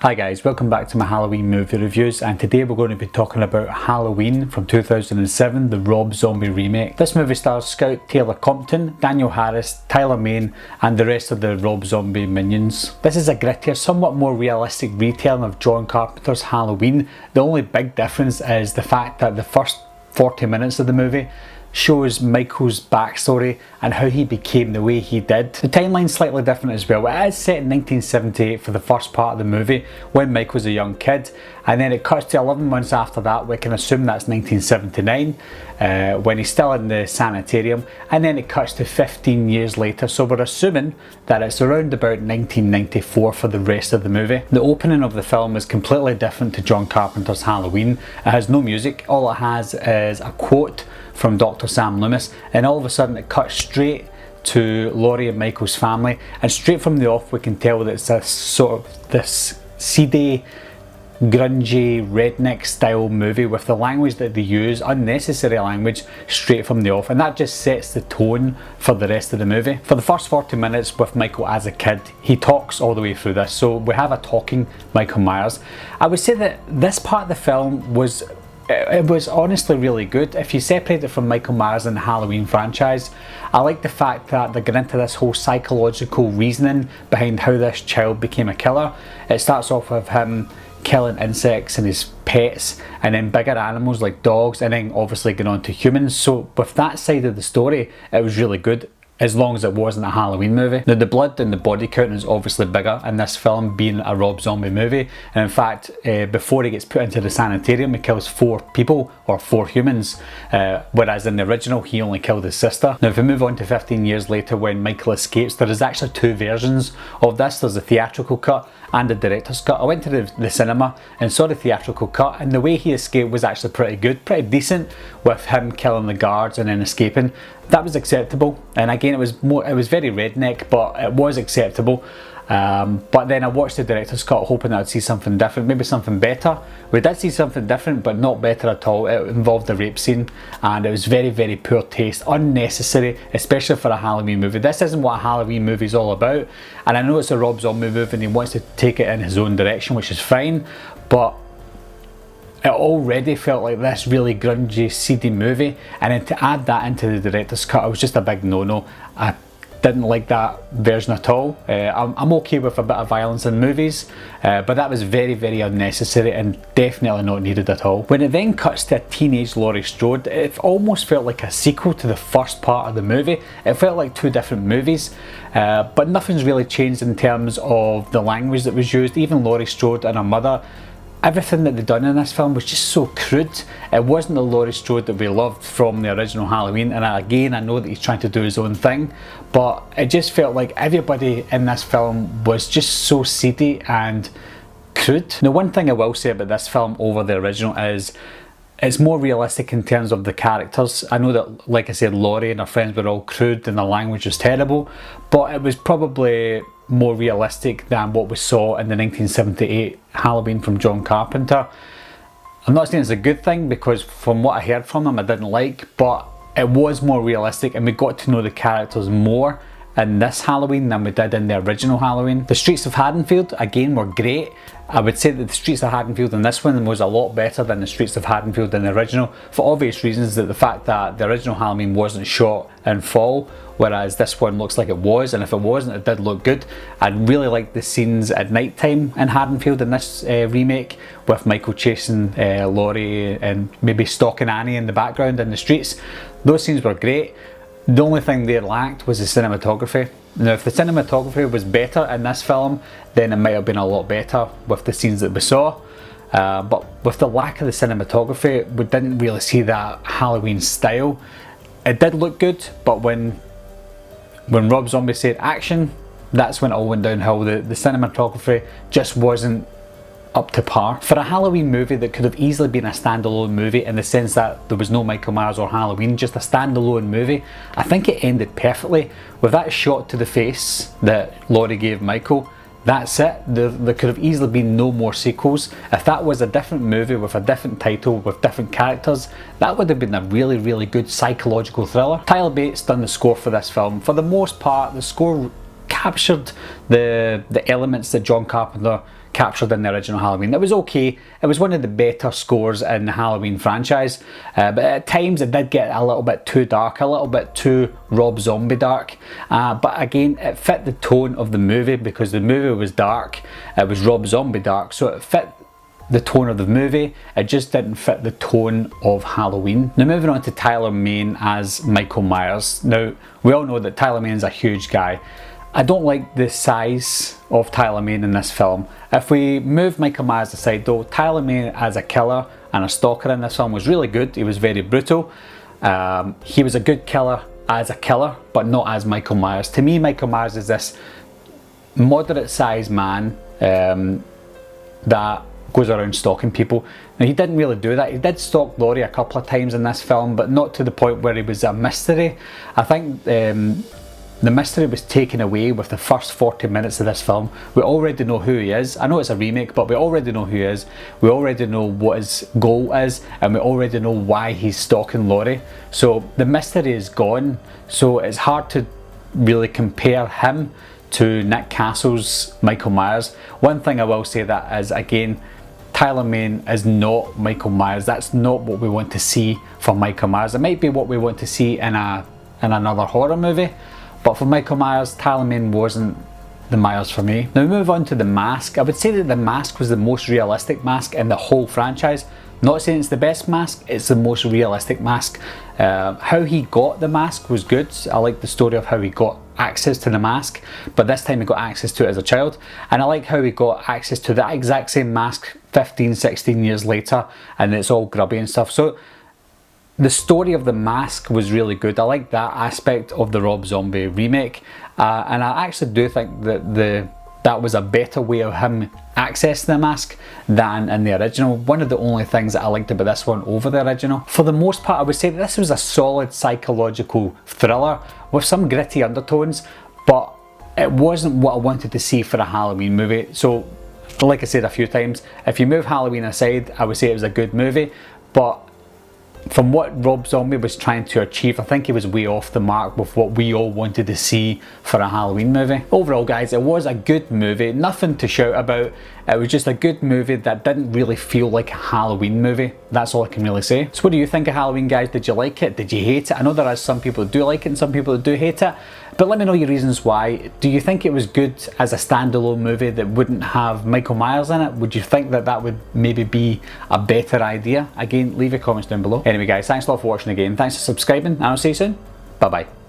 Hi guys, welcome back to my Halloween movie reviews, and today we're going to be talking about Halloween from 2007, the Rob Zombie remake. This movie stars Scout Taylor Compton, Daniel Harris, Tyler Mane and the rest of the Rob Zombie minions. This is a grittier, somewhat more realistic retelling of John Carpenter's Halloween. The only big difference is the fact that the first 40 minutes of the movie shows Michael's backstory and how he became the way he did. The timeline's slightly different as well. It is set in 1978 for the first part of the movie when Mike was a young kid, and then it cuts to 11 months after that. We can assume that's 1979 when he's still in the sanitarium, and then it cuts to 15 years later, so we're assuming that it's around about 1994 for the rest of the movie. The opening of the film is completely different to John Carpenter's Halloween. It has no music, all it has is a quote from Dr. Sam Loomis, and all of a sudden it cuts straight to Laurie and Michael's family, and straight from the off we can tell that it's this sort of this seedy, grungy, redneck style movie with the language that they use, unnecessary language, straight from the off, and that just sets the tone for the rest of the movie. For the first 40 minutes with Michael as a kid, he talks all the way through this, so we have a talking Michael Myers. I would say that this part of the film was honestly really good. If you separate it from Michael Myers and the Halloween franchise, I like the fact that they're getting into this whole psychological reasoning behind how this child became a killer. It starts off with him killing insects and his pets, and then bigger animals like dogs, and then obviously going on to humans. So with that side of the story, it was really good, as long as it wasn't a Halloween movie. Now the blood and the body count is obviously bigger in this film, being a Rob Zombie movie, and in fact before he gets put into the sanitarium he kills 4 people, or 4 humans, whereas in the original he only killed his sister. Now if we move on to 15 years later when Michael escapes, there is actually 2 versions of this. There's a theatrical cut and a director's cut. I went to the cinema and saw the theatrical cut, and the way he escaped was actually pretty good, pretty decent, with him killing the guards and then escaping. That was acceptable, and again it was very redneck, but it was acceptable. But then I watched the director's cut hoping that I'd see something different, maybe something better. We did see something different, but not better at all. It involved a rape scene, and it was very, very poor taste, unnecessary, especially for a Halloween movie. This isn't what a Halloween movie is all about, and I know it's a Rob Zombie movie and he wants to take it in his own direction, which is fine, but it already felt like this really grungy, seedy movie, and then to add that into the director's cut, it was just a big no-no. I didn't like that version at all. I'm okay with a bit of violence in movies, but that was very, very unnecessary and definitely not needed at all. When it then cuts to a teenage Laurie Strode, it almost felt like a sequel to the first part of the movie. It felt like 2 different movies, but nothing's really changed in terms of the language that was used. Even Laurie Strode and her mother, everything that they'd done in this film was just so crude. It wasn't the Laurie Strode that we loved from the original Halloween, and again I know that he's trying to do his own thing, but it just felt like everybody in this film was just so seedy and crude. Now one thing I will say about this film over the original is it's more realistic in terms of the characters. I know that, like I said, Laurie and her friends were all crude and the language was terrible, but it was probably more realistic than what we saw in the 1978 Halloween from John Carpenter. I'm not saying it's a good thing, because from what I heard from him I didn't like, but it was more realistic and we got to know the characters more in this Halloween than we did in the original Halloween. The streets of Haddonfield again were great. I would say that the streets of Haddonfield in this one was a lot better than the streets of Haddonfield in the original, for obvious reasons, that the fact that the original Halloween wasn't shot in fall, whereas this one looks like it was, and if it wasn't, it did look good. I really liked the scenes at night time in Haddonfield in this remake, with Michael chasing Laurie and maybe stalking Annie in the background in the streets. Those scenes were great. The only thing they lacked was the cinematography. Now if the cinematography was better in this film, then it might have been a lot better with the scenes that we saw. But with the lack of the cinematography, we didn't really see that Halloween style. It did look good, but when Rob Zombie said action, that's when it all went downhill. The cinematography just wasn't up to par. For a Halloween movie that could have easily been a standalone movie, in the sense that there was no Michael Myers or Halloween, just a standalone movie, I think it ended perfectly. With that shot to the face that Laurie gave Michael, that's it. There could have easily been no more sequels. If that was a different movie with a different title, with different characters, that would have been a really, really good psychological thriller. Tyler Bates done the score for this film. For the most part, the score captured the elements that John Carpenter captured in the original Halloween. It was okay. It was one of the better scores in the Halloween franchise, but at times it did get a little bit too dark, a little bit too Rob Zombie dark, but again it fit the tone of the movie because the movie was dark, it was Rob Zombie dark, so it fit the tone of the movie. It just didn't fit the tone of Halloween. Now moving on to Tyler Mane as Michael Myers. Now we all know that Tyler Mane's a huge guy. I don't like the size of Tyler Mane in this film. If we move Michael Myers aside though, Tyler Mane as a killer and a stalker in this film was really good. He was very brutal. He was a good killer as a killer, but not as Michael Myers. To me, Michael Myers is this moderate sized man that goes around stalking people. Now he didn't really do that. He did stalk Laurie a couple of times in this film, but not to the point where he was a mystery. I think the mystery was taken away with the first 40 minutes of this film. We already know who he is. I know it's a remake, but we already know who he is. We already know what his goal is, and we already know why he's stalking Laurie. So the mystery is gone. So it's hard to really compare him to Nick Castle's Michael Myers. One thing I will say that is, again, Tyler Mane is not Michael Myers. That's not what we want to see from Michael Myers. It might be what we want to see in another horror movie, but for Michael Myers, Tyler Mane wasn't the Myers for me. Now we move on to The Mask. I would say that The Mask was the most realistic mask in the whole franchise. Not saying it's the best mask, it's the most realistic mask. How he got the mask was good. I like the story of how he got access to the mask, but this time he got access to it as a child. And I like how he got access to that exact same mask 15, 16 years later, and it's all grubby and stuff. So the story of The Mask was really good. I like that aspect of the Rob Zombie remake, and I actually do think that that was a better way of him accessing the mask than in the original. One of the only things that I liked about this one over the original. For the most part, I would say that this was a solid psychological thriller with some gritty undertones, but it wasn't what I wanted to see for a Halloween movie. So like I said a few times, if you move Halloween aside, I would say it was a good movie, but from what Rob Zombie was trying to achieve, I think he was way off the mark with what we all wanted to see for a Halloween movie. Overall guys, it was a good movie, nothing to shout about. It was just a good movie that didn't really feel like a Halloween movie. That's all I can really say. So what do you think of Halloween, guys? Did you like it? Did you hate it? I know there are some people that do like it and some people that do hate it, but let me know your reasons why. Do you think it was good as a standalone movie that wouldn't have Michael Myers in it? Would you think that that would maybe be a better idea? Again, leave your comments down below. Anyway guys, thanks a lot for watching again. Thanks for subscribing, and I'll see you soon. Bye bye.